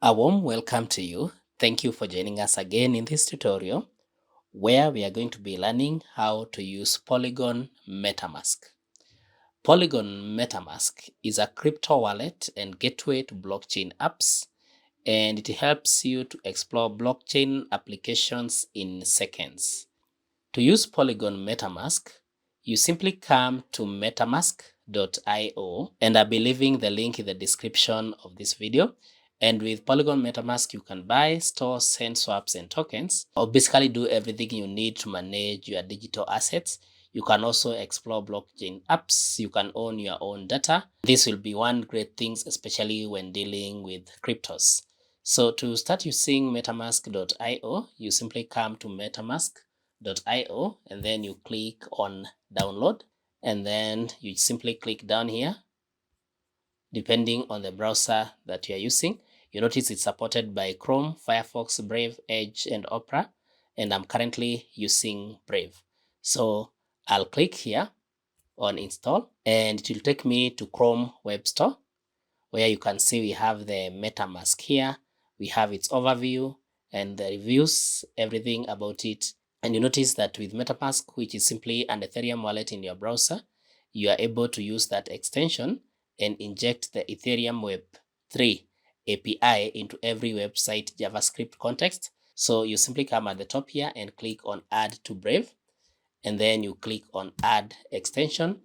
A warm welcome to you. Thank you for joining us again in this tutorial where we are going to be learning how to use Polygon MetaMask. Polygon MetaMask is a crypto wallet and gateway to blockchain apps, and it helps you to explore blockchain applications in seconds. To use Polygon MetaMask, you simply come to metamask.io, and I'll be leaving the link in the description of this video. And with Polygon MetaMask, you can buy, store, send swaps and tokens, or basically do everything you need to manage your digital assets. You can also explore blockchain apps. You can own your own data. This will be one great thing, especially when dealing with cryptos. So to start using metamask.io, you simply come to metamask.io and then you click on download, and then you simply click down here depending on the browser that you are using. You notice it's supported by Chrome, Firefox, Brave, Edge, and Opera, and I'm currently using Brave. So I'll click here on install, and it will take me to Chrome Web Store, where you can see we have the MetaMask here. We have its overview and the reviews, everything about it. And you notice that with MetaMask, which is simply an Ethereum wallet in your browser, you are able to use that extension and inject the Ethereum Web3 API into every website JavaScript context. So you simply come at the top here and click on Add to Brave, and then you click on Add Extension.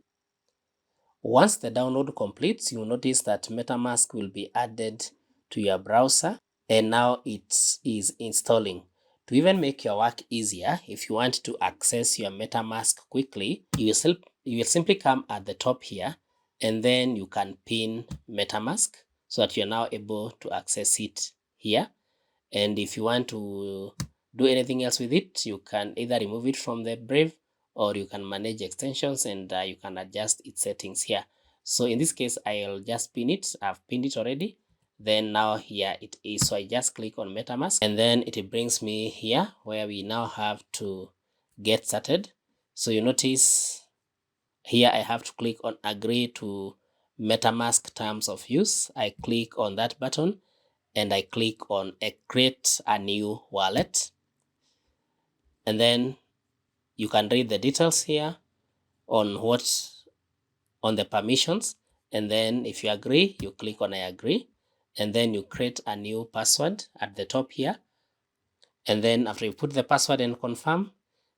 Once the download completes, you'll notice that MetaMask will be added to your browser, and now it is installing. To even make your work easier, if you want to access your MetaMask quickly, you will simply come at the top here, and then you can pin MetaMask so that you're now able to access it here. And if you want to do anything else with it, you can either remove it from the Brave, or you can manage extensions, and you can adjust its settings here. So in this case, I'll just pin it. I've pinned it already. Then now here it is. So I just click on MetaMask, and then it brings me here where we now have to get started. So you notice here I have to click on agree to MetaMask terms of use. I click on that button and I click on create a new wallet. And then you can read the details here on the permissions. And then if you agree, you click on I agree. And then you create a new password at the top here. And then after you put the password and confirm,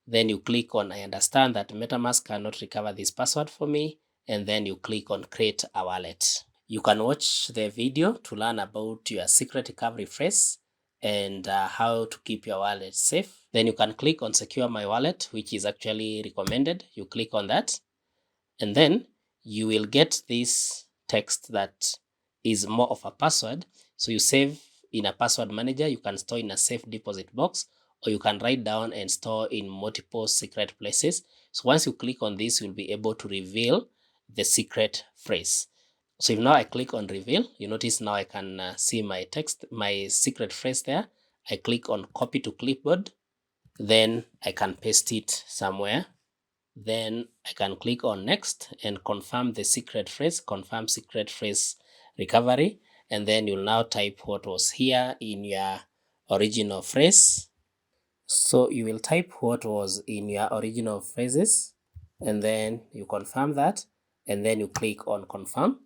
then you click on I understand that MetaMask cannot recover this password for me. And then you click on create a wallet. You can watch the video to learn about your secret recovery phrase and how to keep your wallet safe. Then you can click on secure my wallet, which is actually recommended. You click on that, and then you will get this text that is more of a password. So you save in a password manager, you can store in a safe deposit box, or you can write down and store in multiple secret places. So once you click on this, you'll be able to reveal the secret phrase. So if now I click on reveal, you notice now I can see my text, my secret phrase there. I click on copy to clipboard, then I can paste it somewhere. Then I can click on next and confirm the secret phrase, confirm secret phrase recovery. And then you'll now type what was here in your original phrase. So you will type what was in your original phrases, and then you confirm that, and then you click on confirm.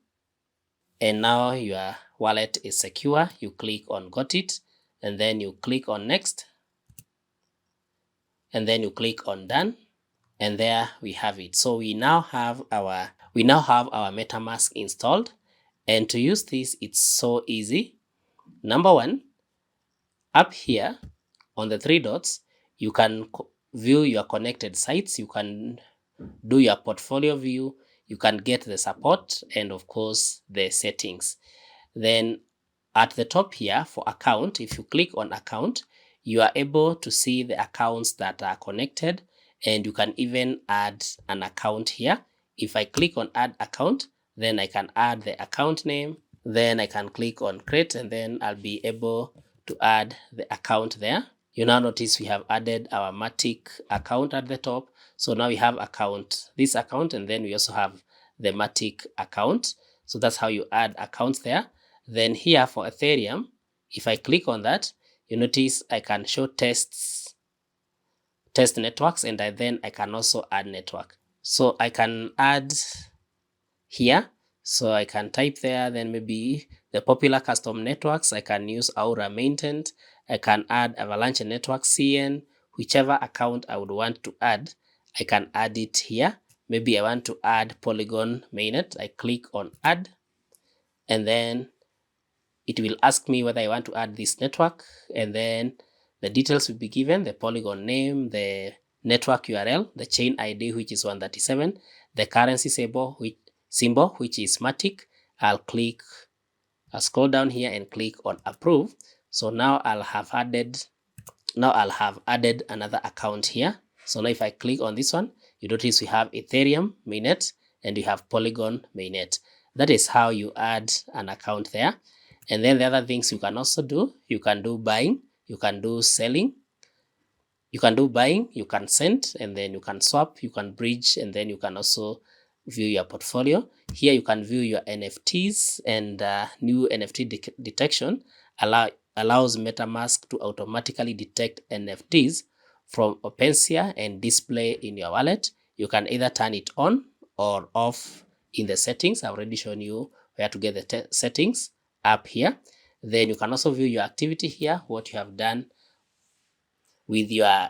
And now your wallet is secure. You click on got it, and then you click on next, and then you click on done, and there we have it. So we now have our MetaMask installed, and to use this, it's so easy. Number one, up here on the three dots, you can view your connected sites. You can do your portfolio view. You can get the support and of course the settings. Then at the top here for account, if you click on account, you are able to see the accounts that are connected, and you can even add an account here. If I click on add account, then I can add the account name. Then I can click on create, and then I'll be able to add the account there. You now notice we have added our Matic account at the top. So now we have this account, and then we also have the Matic account. So that's how you add accounts there. Then here for Ethereum, If I click on that, you notice I can show test networks, and then I can also add network. So I can add here. So I can type there, then maybe the popular custom networks. I can use Aura maintent. I can add Avalanche network CN, whichever account I would want to add, I can add it here. Maybe I want to add Polygon mainnet. I click on add, and then it will ask me whether I want to add this network, and then the details will be given: the Polygon name, the network URL, the chain ID, which is 137, the currency symbol, which is Matic. I'll scroll down here and click on approve. So now I'll have added another account here. So now if I click on this one, you notice we have Ethereum mainnet and we have Polygon mainnet. That is how you add an account there. And then the other things you can also do, you can do buying, you can do selling, you can do buying, you can send, and then you can swap, you can bridge, and then you can also view your portfolio. Here you can view your NFTs, and new NFT detection allows MetaMask to automatically detect NFTs from OpenSea and display in your wallet. You can either turn it on or off in the settings. I've already shown you where to get the settings up here. Then you can also view your activity here, what you have done with your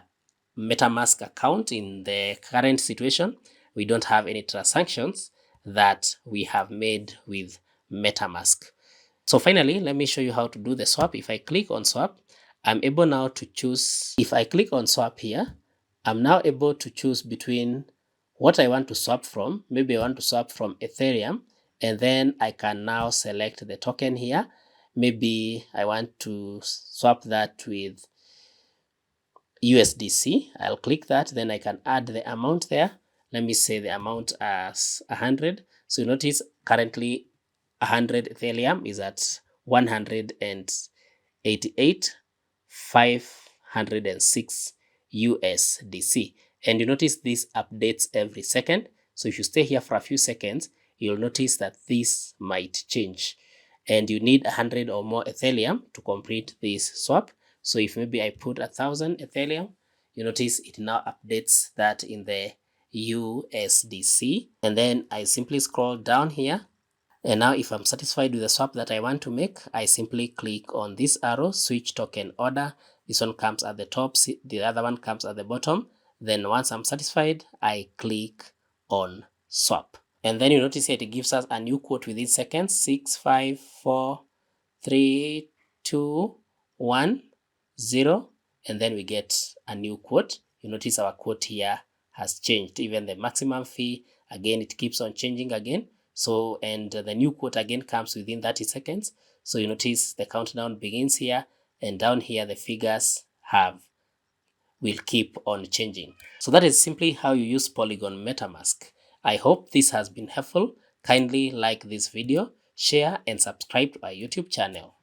MetaMask account. In the current situation, we don't have any transactions that we have made with MetaMask. So finally, let me show you how to do the swap. If I click on swap, I'm able now to choose. If I click on swap here, I'm now able to choose between what I want to swap from. Maybe I want to swap from Ethereum, and then I can now select the token here. Maybe I want to swap that with USDC. I'll click that, then I can add the amount there. Let me say the amount as 100. So you notice currently 100 Ethereum is at 188,506 USDC. And you notice this updates every second. So if you stay here for a few seconds, you'll notice that this might change. And you need 100 or more Ethereum to complete this swap. So if maybe I put 1,000 Ethereum, you notice it now updates that in the USDC. And then I simply scroll down here. And now if I'm satisfied with the swap that I want to make, I simply click on this arrow, switch token order. This one comes at the top, the other one comes at the bottom. Then once I'm satisfied, I click on swap. And then you notice here it gives us a new quote within seconds: 6, 5, 4, 3, 2, 1, 0. And then we get a new quote. You notice our quote here has changed. Even the maximum fee, again, it keeps on changing again. So, and the new quote again comes within 30 seconds. So you notice the countdown begins here, and down here the figures will keep on changing. So that is simply how you use Polygon MetaMask. I hope this has been helpful. Kindly like this video, share, and subscribe to our YouTube channel.